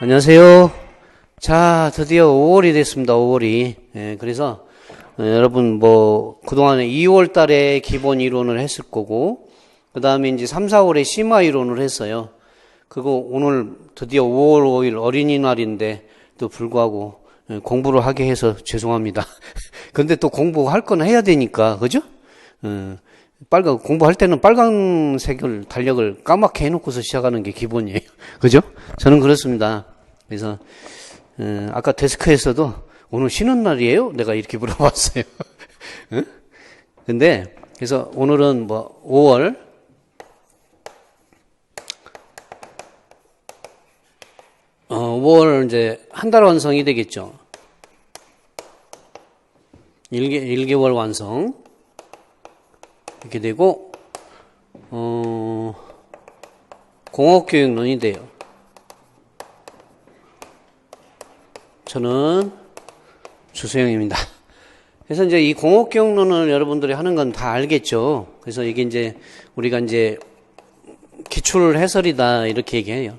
안녕하세요. 자, 드디어 5월이 됐습니다. 5월이. 예, 그래서 여러분 그동안에 2월 달에 기본 이론을 했을 거고, 그 다음에 이제 3, 4월에 심화 이론을 했어요. 그거 오늘 드디어 5월 5일 어린이날인데 또 불구하고 공부를 하게 해서 죄송합니다. 근데 또 공부할 건 해야 되니까, 그죠? 공부할 때는 빨간색을, 달력을 까맣게 해놓고서 시작하는 게 기본이에요. 그죠? 저는 그렇습니다. 그래서, 아까 데스크에서도 오늘 쉬는 날이에요? 내가 이렇게 물어봤어요. 근데, 그래서 오늘은 5월, 이제 한 달 완성이 되겠죠. 1개월 완성. 이렇게 되고, 공업교육론이 돼요. 저는 주소영입니다. 그래서 이제 이 공업교육론을 여러분들이 하는 건 다 알겠죠. 그래서 이게 이제 우리가 이제 기출 해설이다 이렇게 얘기해요.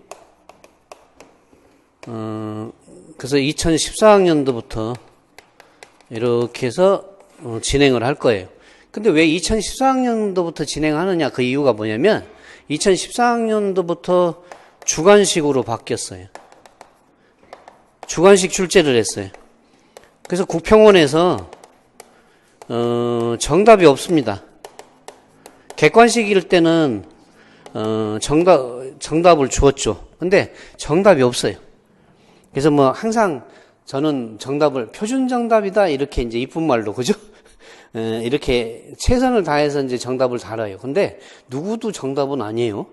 그래서 2014학년도부터 이렇게 해서 진행을 할 거예요. 근데 왜 2014학년도부터 진행하느냐, 그 이유가 뭐냐면 2014학년도부터 주관식으로 바뀌었어요. 주관식 출제를 했어요. 그래서 국평원에서 정답이 없습니다. 객관식일 때는 정답을 주었죠. 근데 정답이 없어요. 그래서 항상 저는 정답을 표준 정답이다 이렇게 이제 이쁜 말로, 그죠? 이렇게 최선을 다해서 이제 정답을 달아요. 근데 누구도 정답은 아니에요.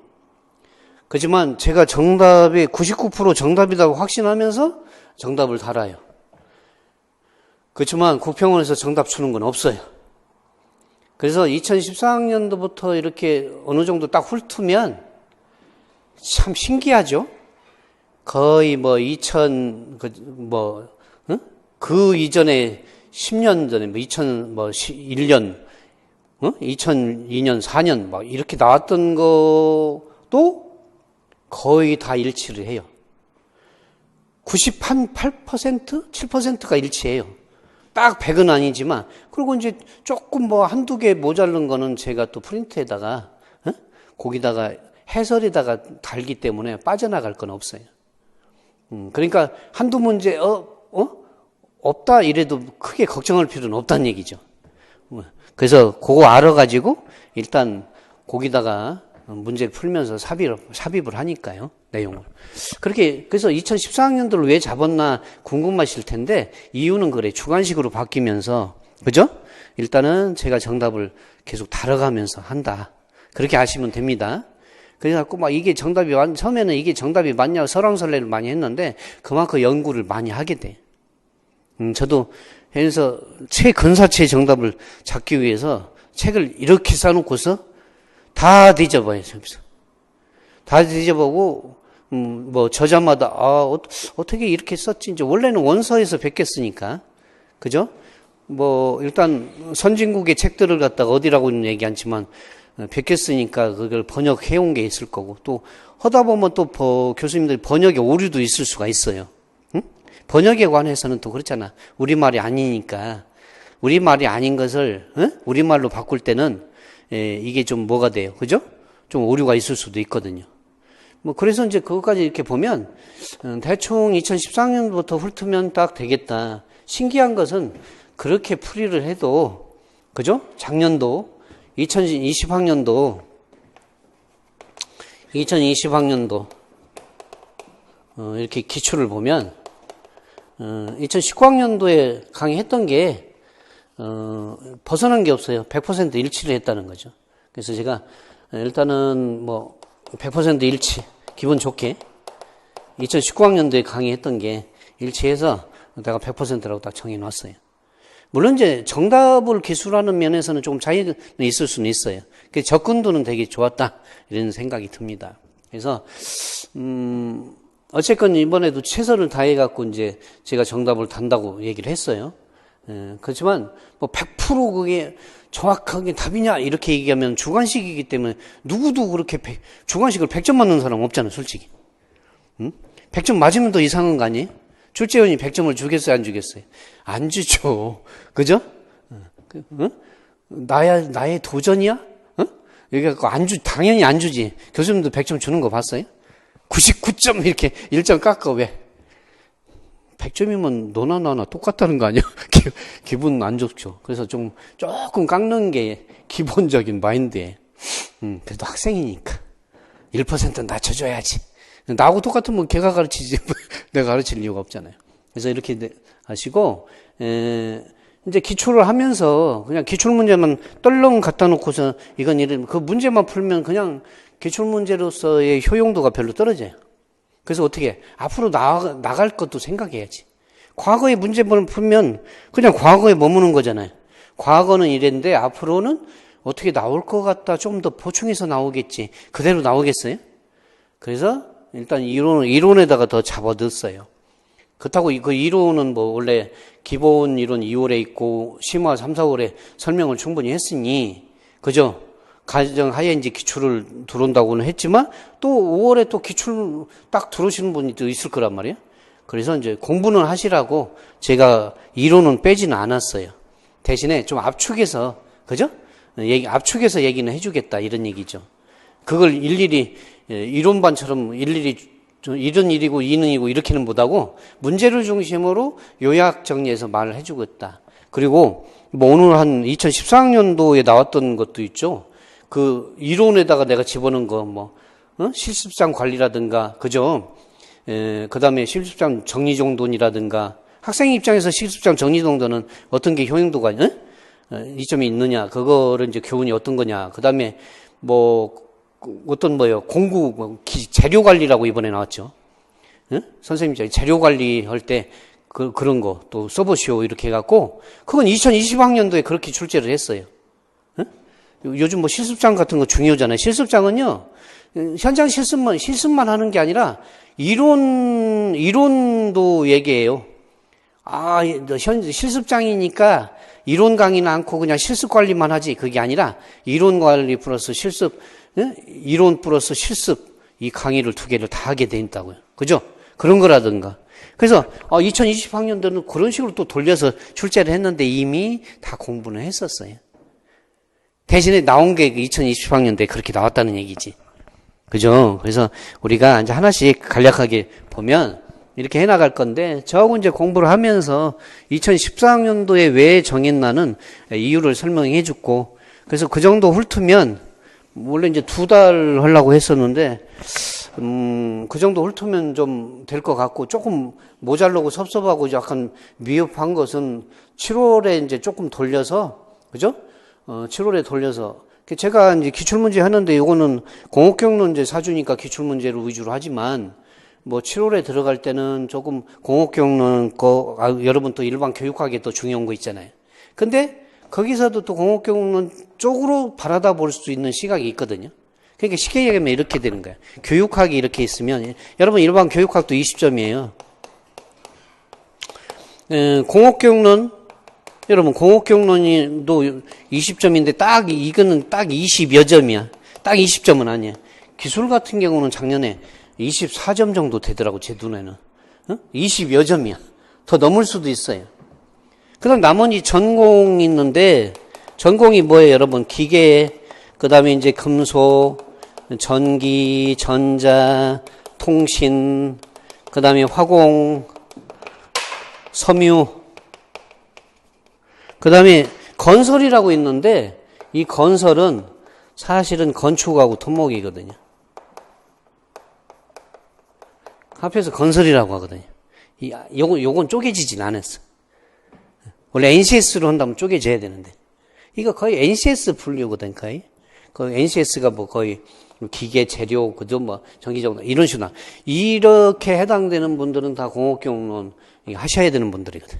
그렇지만 제가 정답이 99% 정답이라고 확신하면서 정답을 달아요. 그렇지만 국평원에서 정답 주는 건 없어요. 그래서 2014학년도부터 이렇게 어느 정도 딱 훑으면 참 신기하죠? 거의 그 이전에 10년 전에 2001년, 2002년, 4년 이렇게 나왔던 것도 거의 다 일치를 해요. 98%? 7%가 일치해요. 딱 100은 아니지만, 그리고 이제 조금 한두 개 모자른 거는 제가 또 프린트에다가, 거기다가 해설에다가 달기 때문에 빠져나갈 건 없어요. 그러니까 한두 문제, 없다 이래도 크게 걱정할 필요는 없다는 얘기죠. 그래서 그거 알아가지고 일단 거기다가 문제 풀면서 삽입을 하니까요, 내용을. 그래서 2014학년도를 왜 잡았나 궁금하실 텐데, 이유는 그래. 주관식으로 바뀌면서, 그죠? 일단은 제가 정답을 계속 달아가면서 한다. 그렇게 아시면 됩니다. 그래갖고 이게 처음에는 이게 정답이 맞냐고 설왕설래를 많이 했는데, 그만큼 연구를 많이 하게 돼. 저도 그래서 최근사체 정답을 찾기 위해서 책을 이렇게 싸놓고서 다 뒤져봐요. 다 뒤져보고 저자마다 어떻게 이렇게 썼지? 이제 원래는 원서에서 베꼈으니까, 그죠? 일단 선진국의 책들을 갖다가 어디라고는 얘기 않지만 베꼈으니까 그걸 번역해온 게 있을 거고, 또 하다 보면 또 교수님들 번역에 오류도 있을 수가 있어요. 번역에 관해서는 또 그렇잖아. 우리말이 아니니까. 우리말이 아닌 것을 우리말로 바꿀 때는 이게 좀 뭐가 돼요. 그죠? 좀 오류가 있을 수도 있거든요. 그래서 이제 그것까지 이렇게 보면 대충 2014년부터 훑으면 딱 되겠다. 신기한 것은 그렇게 풀이를 해도, 그죠? 작년도 2020학년도 이렇게 기출을 보면 2019학년도에 강의했던 게 벗어난 게 없어요. 100% 일치를 했다는 거죠. 그래서 제가 일단은 100% 일치, 기분 좋게 2019학년도에 강의했던 게 일치해서 내가 100%라고 딱 정해놨어요. 물론 이제 정답을 기술하는 면에서는 조금 차이는 있을 수는 있어요. 접근도는 되게 좋았다 이런 생각이 듭니다. 그래서 어쨌건 이번에도 최선을 다해갖고 이제 제가 정답을 단다고 얘기를 했어요. 그렇지만 100% 그게 정확하게 답이냐 이렇게 얘기하면 주관식이기 때문에 누구도 그렇게 주관식을 100점 맞는 사람 없잖아요, 솔직히. 응? 100점 맞으면 더 이상한 거 아니에요? 출제원이 100점을 주겠어요, 안 주겠어요? 안 주죠. 그죠? 응? 나의 도전이야? 응? 여기 당연히 안 주지. 교수님도 100점 주는 거 봤어요? 99점 이렇게 1점 깎아, 왜? 100점이면 너나 나나 똑같다는 거 아니야? 기분 안 좋죠. 그래서 조금 깎는 게 기본적인 마인드에. 그래도 학생이니까. 1%는 낮춰줘야지. 나하고 똑같으면 걔가 가르치지. 내가 가르칠 이유가 없잖아요. 그래서 이렇게 하시고, 이제 기초를 하면서 그냥 기출문제만 떨렁 갖다 놓고서 그 문제만 풀면 그냥 기출문제로서의 효용도가 별로 떨어져요. 그래서 어떻게 앞으로 나갈 것도 생각해야지. 과거의 문제만 풀면 그냥 과거에 머무는 거잖아요. 과거는 이랬는데 앞으로는 어떻게 나올 것 같다. 좀 더 보충해서 나오겠지. 그대로 나오겠어요? 그래서 일단 이론에다가 더 잡아넣었어요. 그렇다고 그 이론은 뭐 원래 기본 이론 2월에 있고 심화 3, 4월에 설명을 충분히 했으니 그죠? 가정하에 이제 기출을 들어온다고는 했지만 또 5월에 또 기출 딱 들어오시는 분이 또 있을 거란 말이에요. 그래서 이제 공부는 하시라고 제가 이론은 빼지는 않았어요. 대신에 좀 압축해서 그죠? 압축해서 얘기는 해주겠다 이런 얘기죠. 그걸 일일이 이론반처럼 일일이 이런 일이고 이는 이고 이렇게는 못하고 문제를 중심으로 요약 정리해서 말을 해주겠다. 그리고 뭐 오늘 한 2014학년도에 나왔던 것도 있죠. 그 이론에다가 내가 집어넣은 거 실습장 관리라든가 그죠? 그 다음에 실습장 정리정돈이라든가 학생 입장에서 실습장 정리정돈은 어떤 게 효용도가 이점이 있느냐 그거를 이제 교훈이 어떤 거냐 그 다음에 공구 재료 관리라고 이번에 나왔죠. 선생님 재료 관리할 때 그런 거 또 써보시오 이렇게 해갖고 그건 2020학년도에 그렇게 출제를 했어요. 요즘 뭐 실습장 같은 거 중요하잖아요. 실습장은요 현장 실습만 하는 게 아니라 이론도 얘기해요. 실습장이니까 이론 강의는 않고 그냥 실습 관리만 하지 그게 아니라 이론 관리 플러스 실습, 이론 플러스 실습 이 강의를 두 개를 다 하게 돼 있다고요. 그죠? 그런 거라든가. 그래서 2020학년도는 그런 식으로 또 돌려서 출제를 했는데 이미 다 공부는 했었어요. 대신에 나온 게 2020학년도에 그렇게 나왔다는 얘기지. 그죠? 그래서 우리가 이제 하나씩 간략하게 보면 이렇게 해나갈 건데 저하고 이제 공부를 하면서 2014학년도에 왜 정했나는 이유를 설명해 줬고 그래서 그 정도 훑으면 원래 이제 2달 하려고 했었는데 그 정도 훑으면 좀 될 것 같고 조금 모자르고 섭섭하고 약간 미흡한 것은 7월에 이제 조금 돌려서 그죠? 7월에 돌려서 제가 이제 기출문제 하는데 이거는 공업경론 이제 사주니까 기출문제를 위주로 하지만 뭐 7월에 들어갈 때는 조금 공업경론 여러분 또 일반 교육학에 또 중요한 거 있잖아요. 근데 거기서도 또 공업경론 쪽으로 바라다 볼 수 있는 시각이 있거든요. 그러니까 쉽게 얘기하면 이렇게 되는 거예요. 교육학이 이렇게 있으면 여러분 일반 교육학도 20점이에요. 공업경론 여러분 공업경론도 20점인데 이거는 딱 20여 점이야. 딱 20점은 아니야. 기술 같은 경우는 작년에 24점 정도 되더라고 제 눈에는. 20여 점이야. 더 넘을 수도 있어요. 그 다음 나머지 전공 있는데 전공이 뭐예요 여러분? 기계, 그 다음에 이제 금속, 전기, 전자, 통신, 그 다음에 화공, 섬유, 그 다음에 건설이라고 있는데 이 건설은 사실은 건축하고 토목이거든요. 합해서 건설이라고 하거든요. 요건 쪼개지진 않았어. 원래 NCS로 한다면 쪼개져야 되는데 이거 거의 NCS 분류거든 거의. NCS가 뭐 거의 기계, 재료, 그죠? 뭐 전기적으로 이런 식으로 이렇게 해당되는 분들은 다 공업경론 하셔야 되는 분들이거든.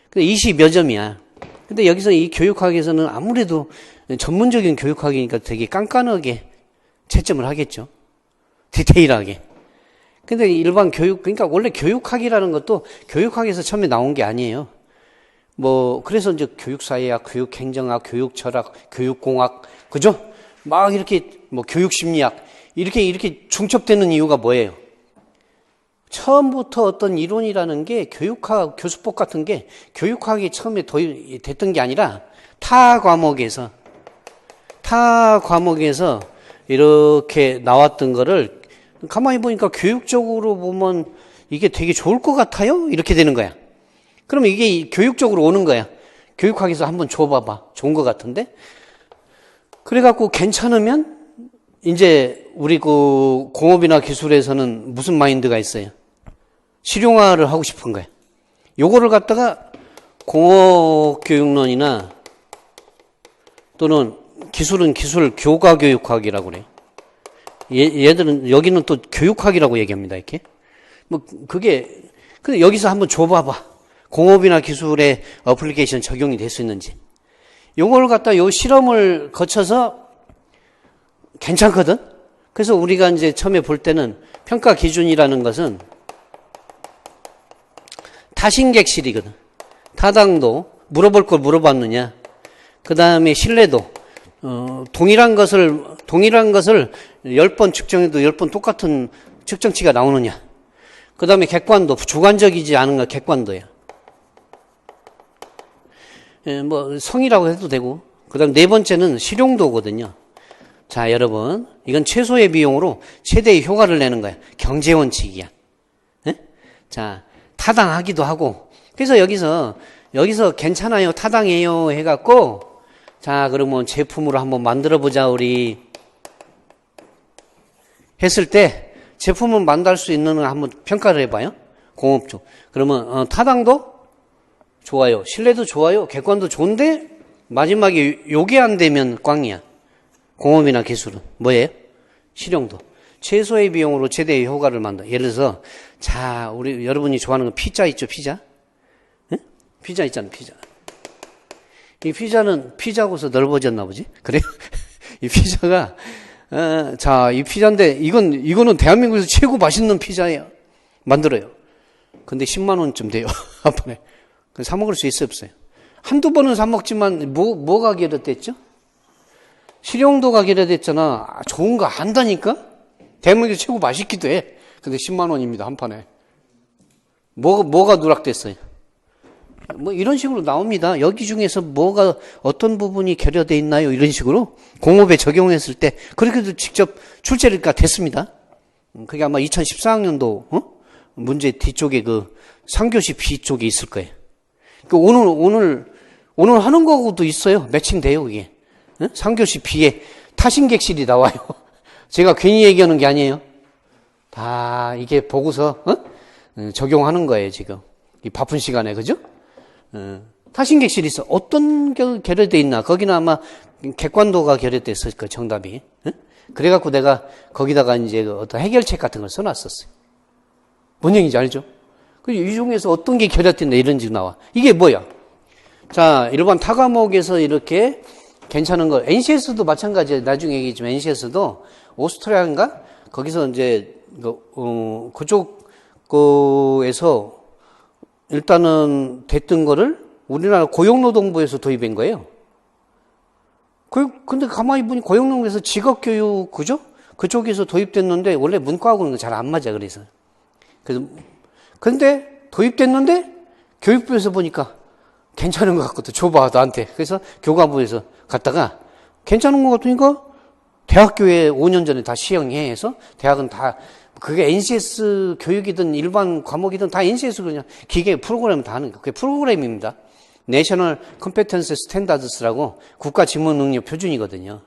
근데 20여 점이야. 근데 여기서 이 교육학에서는 아무래도 전문적인 교육학이니까 되게 깐깐하게 채점을 하겠죠. 디테일하게. 근데 일반 그러니까 원래 교육학이라는 것도 교육학에서 처음에 나온 게 아니에요. 그래서 이제 교육사회학, 교육행정학, 교육철학, 교육공학, 그죠? 막 이렇게 교육심리학, 이렇게 중첩되는 이유가 뭐예요? 처음부터 어떤 이론이라는 게 교육학, 교수법 같은 게 교육학이 처음에 도입됐던 게 아니라 타 과목에서 이렇게 나왔던 거를 가만히 보니까 교육적으로 보면 이게 되게 좋을 것 같아요? 이렇게 되는 거야. 그러면 이게 교육적으로 오는 거야. 교육학에서 한번 줘봐봐. 좋은 것 같은데? 그래갖고 괜찮으면 이제 우리 그 공업이나 기술에서는 무슨 마인드가 있어요? 실용화를 하고 싶은 거야. 요거를 갖다가 공업교육론이나 또는 기술은 기술 교과교육학이라고 그래요. 얘들은 여기는 또 교육학이라고 얘기합니다. 이렇게. 뭐 그게 근데 여기서 한번 줘봐봐. 공업이나 기술의 어플리케이션 적용이 될 수 있는지. 요걸 갖다 요 실험을 거쳐서 괜찮거든. 그래서 우리가 이제 처음에 볼 때는 평가 기준이라는 것은 타신객실이거든. 타당도, 물어볼 걸 물어봤느냐. 그 다음에 신뢰도, 동일한 것을 10번 측정해도 10번 똑같은 측정치가 나오느냐. 그 다음에 객관도, 주관적이지 않은 거 객관도야. 뭐, 성이라고 해도 되고. 그 다음 네 번째는 실용도거든요. 자, 여러분. 이건 최소의 비용으로 최대의 효과를 내는 거야. 경제원칙이야. 네? 자, 타당하기도 하고. 그래서 여기서 괜찮아요, 타당해요 해갖고, 자, 그러면 제품으로 한번 만들어보자, 우리. 했을 때, 제품을 만들 수 있는 거 한번 평가를 해봐요. 공업 쪽. 그러면, 타당도? 좋아요. 신뢰도 좋아요. 객관도 좋은데, 마지막에 요게 안 되면 꽝이야. 공업이나 기술은. 뭐예요? 실용도. 최소의 비용으로 최대의 효과를 만들. 예를 들어서, 자, 우리, 여러분이 좋아하는 거 피자 있죠, 피자? 응? 피자 있잖아, 피자. 이 피자는 피자고서 넓어졌나 보지? 그래요? 이 피자가, 자, 이 피자인데, 이거는 대한민국에서 최고 맛있는 피자예요. 만들어요. 근데 10만원쯤 돼요. 한 번에. 사먹을 수 있어요, 없어요? 한두 번은 사먹지만, 뭐가 결여됐죠? 실용도가 결여됐잖아. 좋은 거 안다니까? 대한민국에서 최고 맛있기도 해. 근데 10만원입니다, 한 판에. 뭐가 누락됐어요? 뭐 이런 식으로 나옵니다. 여기 중에서 뭐가 어떤 부분이 결여돼 있나요? 이런 식으로 공업에 적용했을 때 그렇게도 직접 출제가 됐습니다. 그게 아마 2014학년도 문제 뒤쪽에 그 3교시 B 쪽에 있을 거예요. 오늘 하는 거하고도 있어요. 매칭돼요, 이게. 3교시 B에 타신객실이 나와요. 제가 괜히 얘기하는 게 아니에요. 다 이게 보고서 적용하는 거예요, 지금. 이 바쁜 시간에, 그죠? 타신객실이 있어. 어떤 게 결여돼 있나? 거기는 아마 객관도가 결여됐을 거예요, 정답이. 그래갖고 내가 거기다가 이제 어떤 해결책 같은 걸 써놨었어요. 뭔 얘기인지 알죠? 이 중에서 어떤 게 결여된다 이런 식 나와. 이게 뭐야? 자, 일반 타과목에서 이렇게 괜찮은 거, NCS도 마찬가지예요. 나중에 얘기했지만 NCS도 오스트리아인가? 거기서 이제, 그쪽 거에서 일단은 됐던 거를 우리나라 고용노동부에서 도입한 거예요. 근데 가만히 보니 고용노동부에서 직업교육, 그죠? 그쪽에서 도입됐는데 원래 문과하고는 잘 안 맞아, 그래서. 근데 도입됐는데 교육부에서 보니까 괜찮은 것 같거든. 줘봐, 나한테. 그래서 교과부에서 갔다가 괜찮은 것 같으니까 대학교에 5년 전에 다 시행해 해서 대학은 다 그게 NCS 교육이든 일반 과목이든 다 NCS 그냥 기계 프로그램 다 하는 거. 그게 프로그램입니다. 내셔널 컴페텐스 스탠다드스라고 국가 지문 능력 표준이거든요.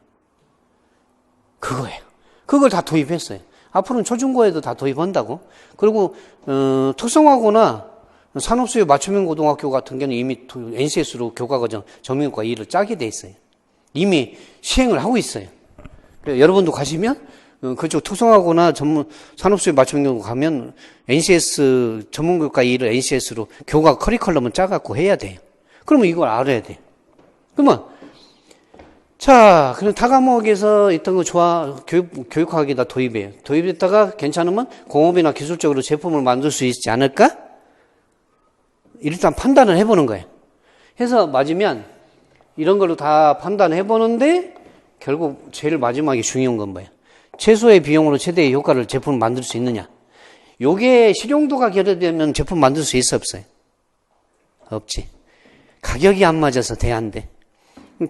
그거예요. 그걸 다 도입했어요. 앞으로는 초중고에도 다 도입한다고. 그리고 특성화고나 산업수요 맞춤형 고등학교 같은 경우는 이미 NCS로 교과과정 정형과 2를 짜게 돼 있어요. 이미 시행을 하고 있어요. 여러분도 가시면 그쪽 특성화고나 산업수요 맞춤형 가면 NCS 전문교과 2를 NCS로 교과 커리큘럼은 짜갖고 해야 돼요. 그러면 이걸 알아야 돼요. 그러면 자, 그럼 타과목에서 있던 거 교육학에다 도입해요. 도입했다가 괜찮으면 공업이나 기술적으로 제품을 만들 수 있지 않을까? 일단 판단을 해보는 거예요. 해서 맞으면 이런 걸로 다 판단해보는데 결국 제일 마지막에 중요한 건 뭐예요? 최소의 비용으로 최대의 효과를 제품을 만들 수 있느냐? 요게 실용도가 결여되면 제품 만들 수 있어, 없어요? 없지. 가격이 안 맞아서 돼, 안 돼.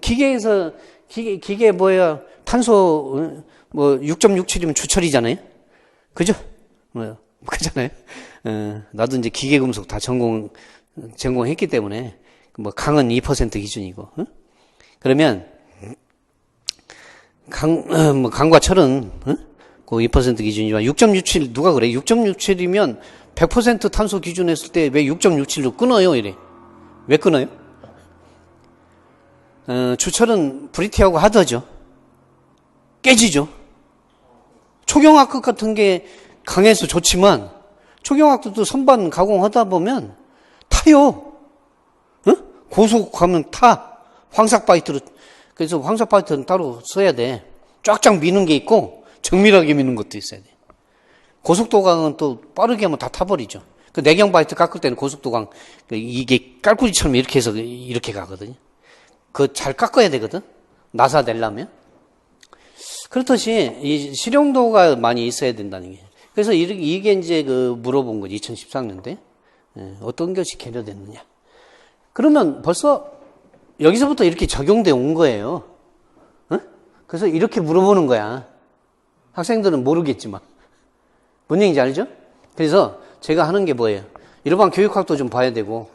기계 뭐야, 탄소, 6.67이면 주철이잖아요? 그죠? 그잖아요? 나도 이제 기계금속 다 전공했기 때문에, 강은 2% 기준이고, 그러면, 강과 철은, 그 2% 기준이지만, 6.67, 누가 그래? 6.67이면 100% 탄소 기준 했을 때 왜 6.67로 끊어요? 이래. 왜 끊어요? 주철은 브리티하고 하드하죠. 깨지죠. 초경화학 같은 게 강해서 좋지만 초경화학도 선반 가공하다 보면 타요. 고속 가면 타. 황삭바이트로. 그래서 황삭바이트는 따로 써야 돼. 쫙쫙 미는 게 있고 정밀하게 미는 것도 있어야 돼. 고속도강은 또 빠르게 하면 다 타버리죠. 그 내경바이트 깎을 때는 고속도강 이게 깔꾸리처럼 이렇게 해서 이렇게 가거든요. 그거 잘 깎아야 되거든. 나사 내려면. 그렇듯이 이 실용도가 많이 있어야 된다는 게. 그래서 이게 이제 물어본 거지. 2013년도에. 어떤 것이 계류됐느냐. 그러면 벌써 여기서부터 이렇게 적용돼 온 거예요. 그래서 이렇게 물어보는 거야. 학생들은 모르겠지만. 뭔 얘기인지 알죠? 그래서 제가 하는 게 뭐예요? 일반 교육학도 좀 봐야 되고,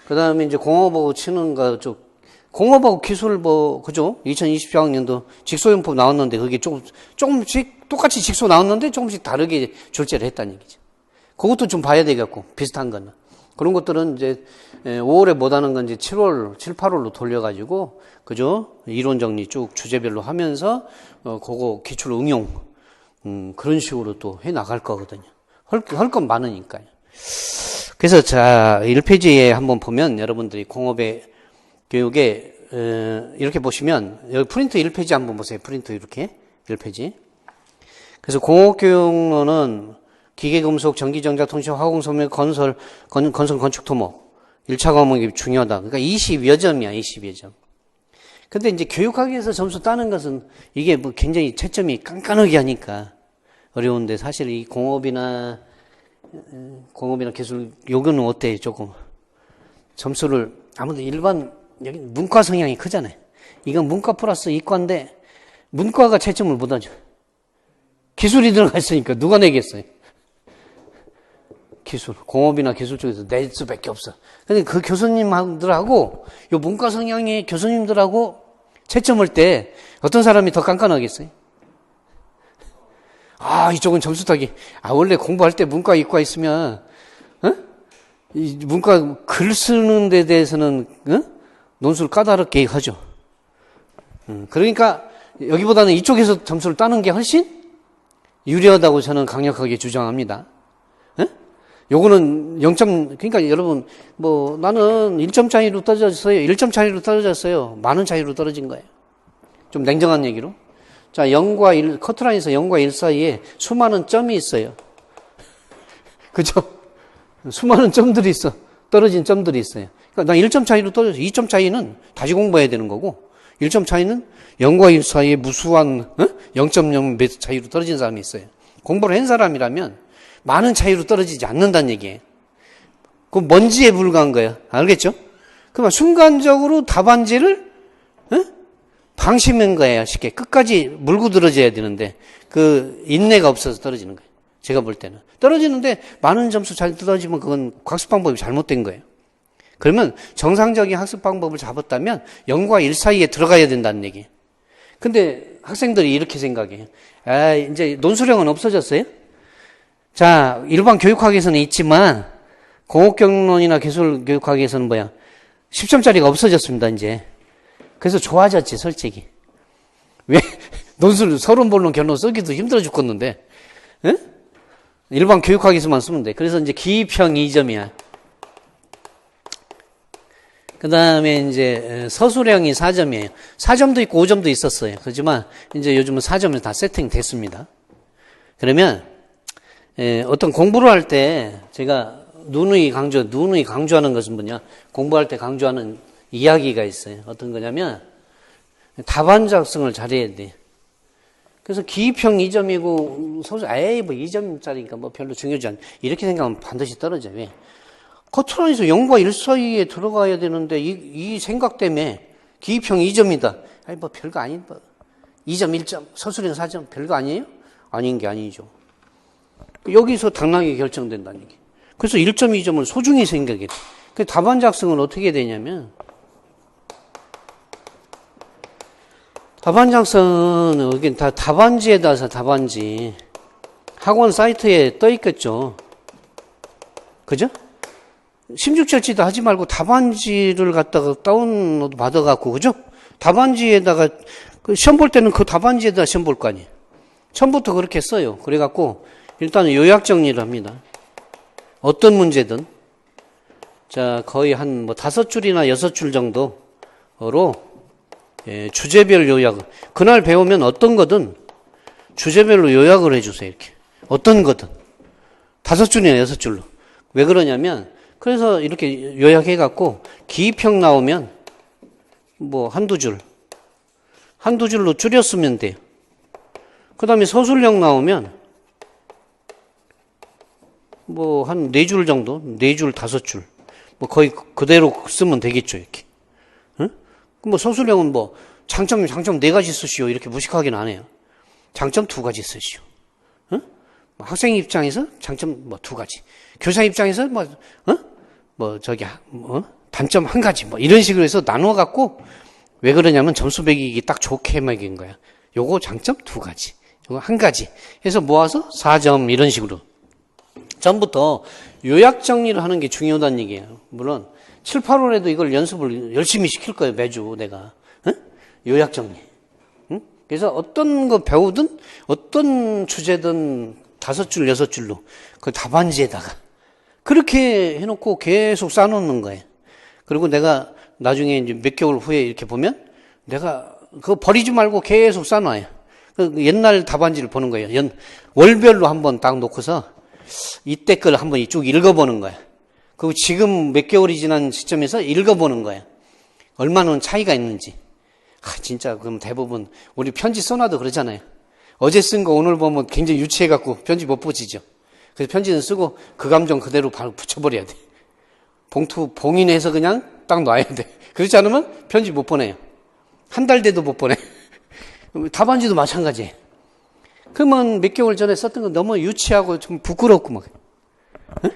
그 다음에 이제 공업하고 치는 거 쪽, 공업하고 기술 그죠? 2024학년도 직소용법 나왔는데 그게 조금씩 똑같이 직소 나왔는데 조금씩 다르게 출제를 했다는 얘기죠. 그것도 좀 봐야 되겠고, 비슷한 거는. 그런 것들은 이제 5월에 못하는 건 이제 7월, 7, 8월로 돌려가지고, 그죠? 이론 정리 쭉 주제별로 하면서, 그거 기출 응용, 그런 식으로 또 해 나갈 거거든요. 할 건 많으니까요. 그래서 자, 1페이지에 한번 보면 여러분들이 공업의 교육에, 이렇게 보시면, 여기 프린트 1페이지 한번 보세요. 프린트 이렇게. 1페이지. 그래서 공업교육론은 기계금속, 전기전자통신, 화공소매, 건설, 건축, 토목. 1차 과목이 중요하다. 그러니까 20여 점이야, 20여 점. 근데 이제 교육학에서 점수 따는 것은 이게 굉장히 채점이 깐깐하게 하니까 어려운데 사실 이 공업이나 기술, 요거는 어때요, 조금? 점수를, 아무래도 일반, 여기 문과 성향이 크잖아요. 이건 문과 플러스 이과인데, 문과가 채점을 못하죠. 기술이 들어가 있으니까 누가 내겠어요? 기술, 공업이나 기술 쪽에서 낼 수밖에 없어. 근데 그 교수님들하고, 요 문과 성향의 교수님들하고 채점할 때 어떤 사람이 더 깐깐하겠어요? 이쪽은 점수 따기. 원래 공부할 때 문과, 이과 있으면, 이 문과 글 쓰는 데 대해서는, 논술을 까다롭게 하죠. 그러니까 여기보다는 이쪽에서 점수를 따는 게 훨씬 유리하다고 저는 강력하게 주장합니다. 요거는 0점, 그러니까 여러분, 나는 1점 차이로 떨어졌어요. 1점 차이로 떨어졌어요. 많은 차이로 떨어진 거예요. 좀 냉정한 얘기로. 자, 0과 1, 커트라인에서 0과 1 사이에 수많은 점이 있어요. 그죠? 수많은 점들이 있어. 떨어진 점들이 있어요. 그러니까 난 1점 차이로 떨어졌어. 2점 차이는 다시 공부해야 되는 거고, 1점 차이는 0과 1 사이에 무수한 0.0 몇 차이로 떨어진 사람이 있어요. 공부를 한 사람이라면 많은 차이로 떨어지지 않는다는 얘기예요. 그건 먼지에 불과한 거예요. 알겠죠? 그러면 순간적으로 답안지를 방심한 거예요. 쉽게. 끝까지 물고 들어져야 되는데 그 인내가 없어서 떨어지는 거예요. 제가 볼 때는. 떨어지는데 많은 점수 잘 떨어지면 그건 학습 방법이 잘못된 거예요. 그러면 정상적인 학습 방법을 잡았다면 0과 1 사이에 들어가야 된다는 얘기예요. 근데 학생들이 이렇게 생각해요. 이제 논술형은 없어졌어요? 자, 일반 교육학에서는 있지만 공업경론이나 기술교육학에서는 10점짜리가 없어졌습니다, 이제. 그래서 좋아졌지, 솔직히. 왜? 논술, 서론본론 결론 쓰기도 힘들어 죽겠는데, 일반 교육학에서만 쓰면 돼. 그래서 이제 기입형 2점이야. 그 다음에 이제 서술형이 4점이에요. 4점도 있고 5점도 있었어요. 그렇지만 이제 요즘은 4점을 다 세팅 됐습니다. 그러면, 어떤 공부를 할 때 제가 누누이 강조하는 것은 뭐냐? 공부할 때 강조하는 이야기가 있어요. 어떤 거냐면 답안 작성을 잘해야 돼. 그래서 기입형 2점이고 소수 에이 뭐 2점짜리니까 뭐 별로 중요하지 않. 이렇게 생각하면 반드시 떨어져요. 왜? 커트라인에서 0과 1 사이에 들어가야 되는데 이 생각 때문에 기입형 2점이다. 아니 뭐 별거 아닌 뭐 2점 1점 서술형 4점 별거 아니에요? 아닌 게 아니죠. 여기서 당락이 결정된다는 얘기. 그래서 1.2점을 소중히 생각해야 돼. 그 답안 작성은 어떻게 되냐면 답안 작성은 여기 다 답안지에다서 답안지 학원 사이트에 떠 있겠죠. 그죠? 심죽절지도 하지 말고 답안지를 갖다가 다운로드 받아갖고 그죠? 답안지에다가 시험 볼 때는 그 답안지에다 시험 볼 거 아니에요. 처음부터 그렇게 써요. 그래갖고 일단은 요약 정리를 합니다. 어떤 문제든 자 거의 한 뭐 5줄이나 6줄 정도로 주제별 요약. 그날 배우면 어떤 거든 주제별로 요약을 해주세요. 이렇게 어떤 거든 5줄이나 6줄로. 왜 그러냐면 그래서 이렇게 요약해갖고 기입형 나오면 뭐 한두 줄로 줄였으면 돼요. 그 다음에 서술형 나오면 뭐 한 4줄 정도, 4줄, 5줄. 뭐 거의 그대로 쓰면 되겠죠, 이렇게. 응? 뭐 서술형은 뭐 장점 4가지 쓰시오. 이렇게 무식하게는 안 해요. 장점 2가지 쓰시오. 응? 뭐 학생 입장에서 장점 뭐 2가지. 교사 입장에서 단점 1가지. 뭐 이런 식으로 해서 나눠갖고 왜 그러냐면 점수 매기기 딱 좋게 매긴 거야. 요거 장점 2가지. 요거 1가지. 해서 모아서 4점 이런 식으로. 전부터 요약 정리를 하는 게 중요하다는 얘기예요. 물론 7, 8월에도 이걸 연습을 열심히 시킬 거예요. 매주 내가. 응? 요약 정리. 응? 그래서 어떤 거 배우든 어떤 주제든 5줄, 6줄로 그 답안지에다가 그렇게 해놓고 계속 쌓아놓는 거예요. 그리고 내가 나중에 이제 몇 개월 후에 이렇게 보면 내가 그거 버리지 말고 계속 쌓아놔요. 그 옛날 답안지를 보는 거예요. 월별로 한번 딱 놓고서 이때 걸 한번 쭉 읽어보는 거야. 그리고 지금 몇 개월이 지난 시점에서 읽어보는 거야. 얼마나 차이가 있는지. 진짜 그럼 대부분 우리 편지 써놔도 그러잖아요. 어제 쓴 거 오늘 보면 굉장히 유치해갖고 편지 못 붙이죠. 그래서 편지는 쓰고 그 감정 그대로 바로 붙여버려야 돼. 봉인해서 그냥 딱 놔야 돼. 그렇지 않으면 편지 못 보내요. 한 달 돼도 못 보내. 답안지도 마찬가지예요. 그러면 몇 개월 전에 썼던 거 너무 유치하고 좀 부끄럽고 막. 응?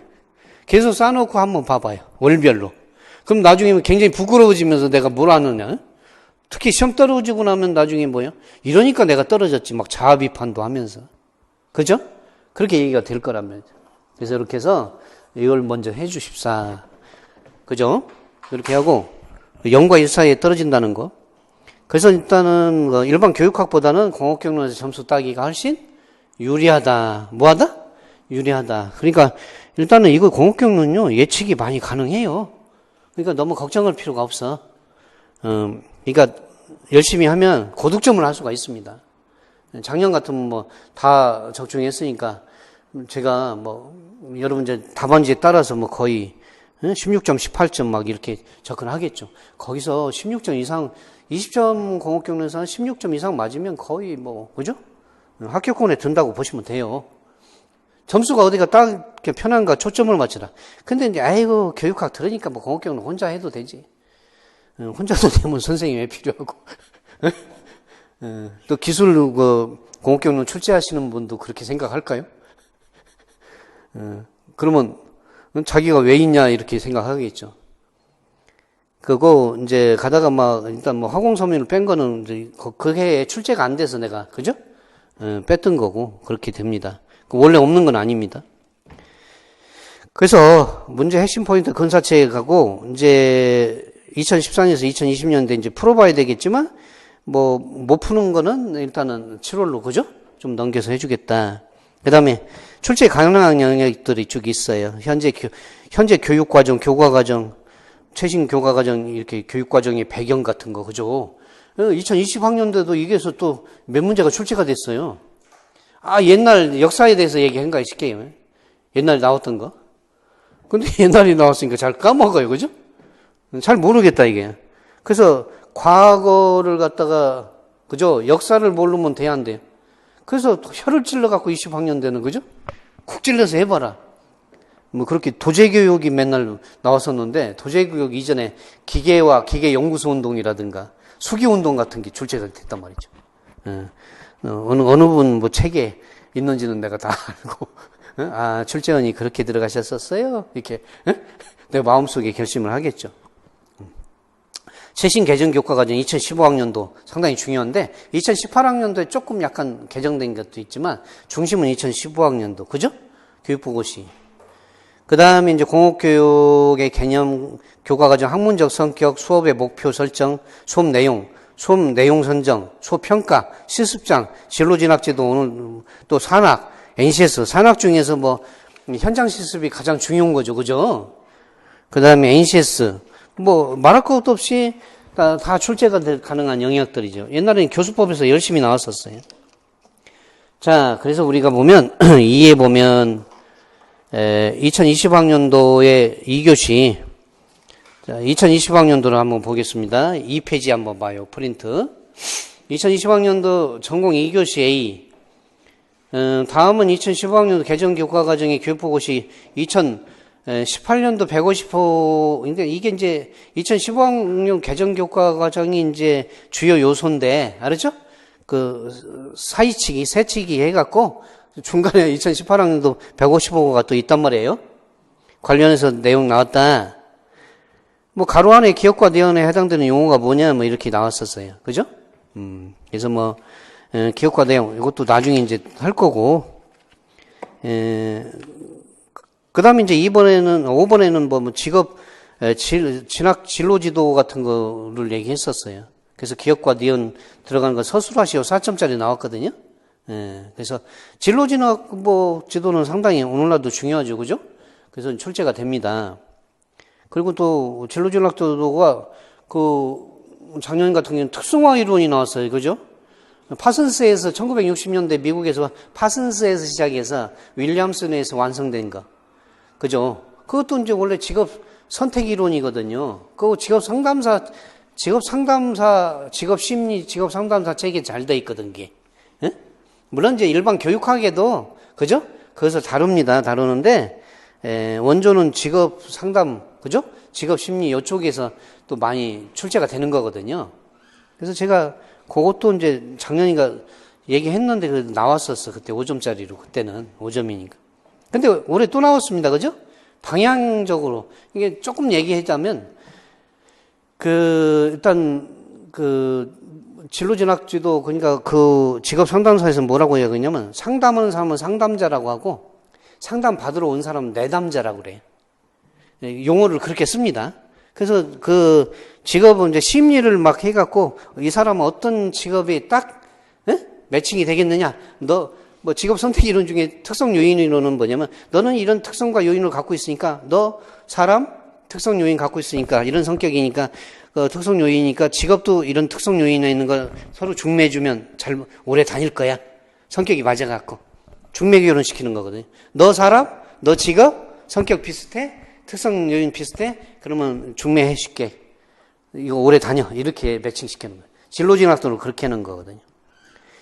계속 쌓아놓고 한번 봐봐요. 월별로. 그럼 나중에 굉장히 부끄러워지면서 내가 뭘 하느냐. 응? 특히 시험 떨어지고 나면 나중에 뭐요? 이러니까 내가 떨어졌지. 막 자아 비판도 하면서. 그죠? 그렇게 얘기가 될 거란 말이죠. 그래서 이렇게 해서 이걸 먼저 해 주십사. 그죠? 이렇게 하고 0과 1 사이에 떨어진다는 거. 그래서 일단은 일반 교육학보다는 공업 경로에서 점수 따기가 훨씬 유리하다. 뭐하다? 유리하다. 그러니까 일단은 이거 공업 경로는요 예측이 많이 가능해요. 그러니까 너무 걱정할 필요가 없어. 그러니까 열심히 하면 고득점을 할 수가 있습니다. 작년 같으면 뭐 다 적중했으니까 제가 뭐 여러분 이제 답안지에 따라서 뭐 거의 16점, 18점 막 이렇게 접근하겠죠. 거기서 16점 이상, 20점 공업 경로에서 16점 이상 맞으면 거의 뭐 그죠? 합격권에 든다고 보시면 돼요. 점수가 어디가 딱 이렇게 편한가 초점을 맞춰라. 근데 이제 아이고 교육학 들으니까 뭐 공업 경로 혼자 해도 되지. 혼자도 되면 선생님이 왜 필요하고. 또 기술 공업 경로 출제하시는 분도 그렇게 생각할까요? 그러면 자기가 왜 있냐 이렇게 생각하겠죠. 그거 이제 가다가 막 일단 뭐 화공섬유를 뺀 거는 이제 그 해에 출제가 안 돼서 내가 그죠? 뺐던 거고 그렇게 됩니다. 원래 없는 건 아닙니다. 그래서 문제 핵심 포인트 근사체에 가고 이제 2014년에서 2020년대 이제 풀어봐야 되겠지만 뭐 못 푸는 거는 일단은 7월로 그죠? 좀 넘겨서 해주겠다. 그 다음에 출제 가능한 영역들이 쭉 있어요. 현재 교육과정, 교과과정, 최신 교과과정, 이렇게 교육과정의 배경 같은 거, 그죠? 2020학년도도 이게서 또 몇 문제가 출제가 됐어요. 옛날 역사에 대해서 얘기한가 싶게요. 옛날에 나왔던 거. 근데 옛날에 나왔으니까 잘 까먹어요, 그죠? 잘 모르겠다, 이게. 그래서 과거를 갖다가, 그죠? 역사를 모르면 돼, 안 돼요? 그래서 혀를 찔러갖고 20학년대는, 그죠? 쿡 찔러서 해봐라. 뭐 그렇게 도제교육이 맨날 나왔었는데, 도제교육 이전에 기계와 기계연구소 운동이라든가 수기운동 같은 게 출제가 됐단 말이죠. 어느 분 뭐 책에 있는지는 내가 다 알고, 아, 출제원이 그렇게 들어가셨었어요? 이렇게, 내 마음속에 결심을 하겠죠. 최신 개정 교과과정 2015학년도 상당히 중요한데 2018학년도에 조금 약간 개정된 것도 있지만 중심은 2015학년도, 그죠? 교육부고시. 그 다음에 이제 공업교육의 개념, 교과과정 학문적 성격, 수업의 목표 설정, 수업 내용 선정, 수업 평가, 실습장, 진로 진학제도, 오늘 또 산학, NCS, 산학 중에서 뭐 현장 실습이 가장 중요한 거죠, 그죠? 그 다음에 NCS. 뭐 말할 것도 없이 다 출제가 가능한 영역들이죠. 옛날에는 교수법에서 열심히 나왔었어요. 자, 그래서 우리가 보면 2에 보면 2020학년도에 2교시, 자, 2020학년도를 한번 보겠습니다. 2페이지 한번 봐요. 프린트. 2020학년도 전공 2교시 A. 다음은 2015학년도 개정교과과정의 교육보고시 2018년도 150호, 그러니까 이게 이제 2015학년 개정교과과정이 이제 주요 요소인데, 알았죠? 그 사이치기, 세치기 해갖고 중간에 2018학년도 150호가 또 있단 말이에요. 관련해서 내용 나왔다. 뭐 가로 안에 기억과 내용에 해당되는 용어가 뭐냐, 뭐 이렇게 나왔었어요. 그죠? 그래서 뭐 기억과 내용 이것도 나중에 이제 할 거고. 그 다음에 이제 5번에는 뭐 직업, 진학 진로지도 같은 거를 얘기했었어요. 그래서 기억과 니은 들어가는 거 서술하시오 4점짜리 나왔거든요. 그래서 진로진학 뭐 지도는 상당히 오늘날도 중요하죠. 그죠? 그래서 출제가 됩니다. 그리고 또 진로진학도가 작년 같은 경우는 특성화 이론이 나왔어요. 그죠? 파슨스에서 1960년대 미국에서 파슨스에서 시작해서 윌리엄슨에서 완성된 거. 그죠? 그것도 이제 원래 직업 선택 이론이거든요. 그 직업 심리, 직업 상담사 책이 잘 돼 있거든, 게. 예? 물론 이제 일반 교육학에도, 그죠? 그것을 다루는데, 원조는 직업 상담, 그죠? 직업 심리 이쪽에서 또 많이 출제가 되는 거거든요. 그래서 제가 그것도 이제 작년인가 얘기했는데 나왔었어. 그때 5점짜리로. 그때는 5점이니까. 근데 올해 또 나왔습니다. 그죠? 방향적으로. 이게 조금 얘기하자면, 일단, 진로진학지도, 그러니까 직업 상담사에서 뭐라고 얘기하냐면, 상담하는 사람은 상담자라고 하고, 상담 받으러 온 사람은 내담자라고 그래요. 용어를 그렇게 씁니다. 그래서 직업은 이제 심리를 막 해갖고, 이 사람은 어떤 직업이 딱, 매칭이 되겠느냐? 뭐 직업 선택 이론 중에 특성 요인 이론은 뭐냐면, 너는 이런 특성과 요인을 갖고 있으니까, 너 사람 특성 요인 갖고 있으니까, 이런 성격이니까, 특성 요인이니까 직업도 이런 특성 요인에 있는 걸 서로 중매해주면 오래 다닐 거야. 성격이 맞아갖고. 중매 결혼 시키는 거거든요. 너 사람, 너 직업, 성격 비슷해, 특성 요인 비슷해, 그러면 중매해줄게. 이거 오래 다녀. 이렇게 매칭시키는 거예요. 진로진학도는 그렇게 하는 거거든요.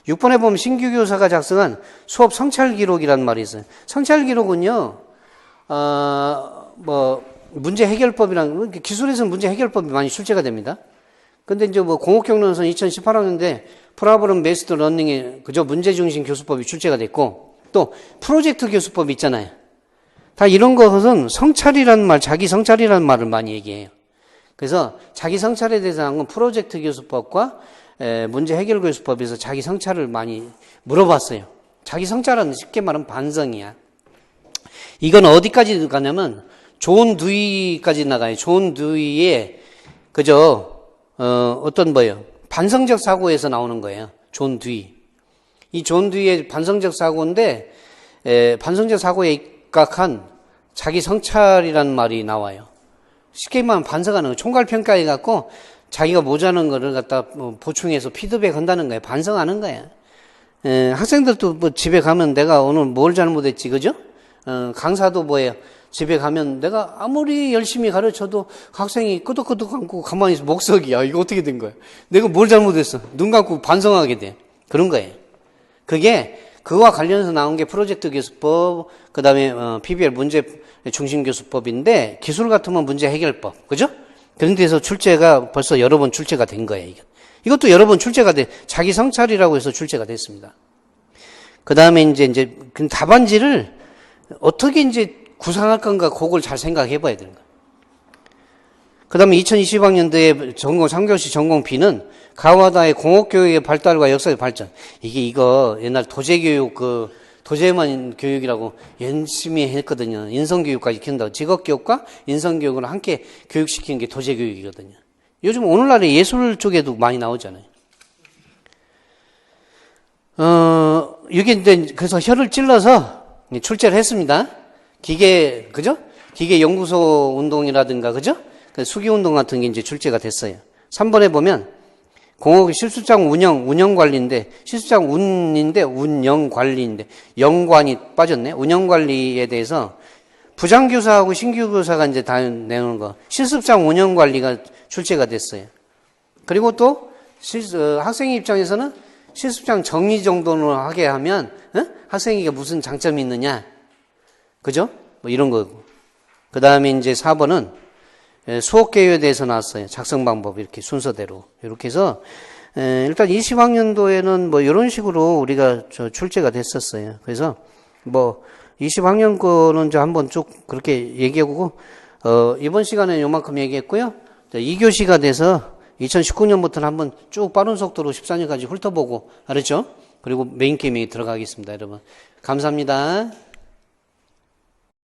6번에 보면 신규 교사가 작성한 수업 성찰 기록이라는 말이 있어요. 성찰 기록은요, 문제 해결법이랑, 기술에서는 문제 해결법이 많이 출제가 됩니다. 근데 이제 뭐 공업경론선 2018학년인데 프로블럼 베이스드 러닝에 그저 문제중심 교수법이 출제가 됐고, 또 프로젝트 교수법이 있잖아요. 다 이런 것은 성찰이라는 말, 자기 성찰이라는 말을 많이 얘기해요. 그래서 자기 성찰에 대해서 한 건 프로젝트 교수법과 문제 해결 교수법에서 자기 성찰을 많이 물어봤어요. 자기 성찰은 쉽게 말하면 반성이야. 이건 어디까지 가냐면 존 두이까지 나가요. 존 두이의 어떤 뭐예요? 반성적 사고에서 나오는 거예요. 존 두이. 이 존 두이의 반성적 사고인데 반성적 사고에 입각한 자기 성찰이라는 말이 나와요. 쉽게 말하면 반성하는 거. 총괄 평가해 갖고 자기가 모자란 거를 갖다 보충해서 피드백 한다는 거예요. 반성하는 거예요. 학생들도 뭐 집에 가면 내가 오늘 뭘 잘못했지, 그죠? 강사도 뭐예요? 집에 가면 내가 아무리 열심히 가르쳐도 학생이 끄덕끄덕 감고 가만히 있어. 목석이야. 이거 어떻게 된 거야? 내가 뭘 잘못했어? 눈 감고 반성하게 돼. 그런 거예요. 그게 그와 관련해서 나온 게 프로젝트 교수법, 그 다음에 PBL 문제 중심 교수법인데 기술 같으면 문제 해결법, 그죠? 그런 데서 출제가 벌써 여러 번 출제가 된 거예요. 이것도 여러 번 출제가 자기 성찰이라고 해서 출제가 됐습니다. 그 다음에 이제 그 답안지를 어떻게 이제 구상할 건가, 그걸 잘 생각해 봐야 되는 거예요. 그 다음에 2020학년도에 전공 3교시 전공 B는 가와다의 공업교육의 발달과 역사의 발전. 이거 옛날 도제교육, 도제만 교육이라고 열심히 했거든요. 인성교육까지 키운다고. 직업교육과 인성교육을 함께 교육시키는 게 도제교육이거든요. 요즘 오늘날의 예술 쪽에도 많이 나오잖아요. 이게 이제, 그래서 혀를 찔러서 출제를 했습니다. 그죠? 기계 연구소 운동이라든가, 그죠? 수기운동 같은 게 이제 출제가 됐어요. 3번에 보면, 공업 실습장 운영관리인데, 실습장 운영관리인데, 영관이 빠졌네? 운영관리에 대해서 부장교사하고 신규교사가 이제 다 내는 거. 실습장 운영관리가 출제가 됐어요. 그리고 또, 학생 입장에서는 실습장 정리 정돈을 하게 하면, 학생에게 무슨 장점이 있느냐? 그죠? 뭐 이런 거고. 그 다음에 이제 4번은 수업 계획에 대해서 나왔어요. 작성 방법 이렇게 순서대로. 이렇게 해서 일단 20학년도에는 뭐 이런 식으로 우리가 출제가 됐었어요. 그래서 뭐 20학년 거는 이제 한번 쭉 그렇게 얘기하고 이번 시간에 요만큼 얘기했고요. 2교시가 돼서 2019년부터는 한번 쭉 빠른 속도로 14년까지 훑어보고 알았죠? 그리고 메인 게임에 들어가겠습니다, 여러분. 감사합니다.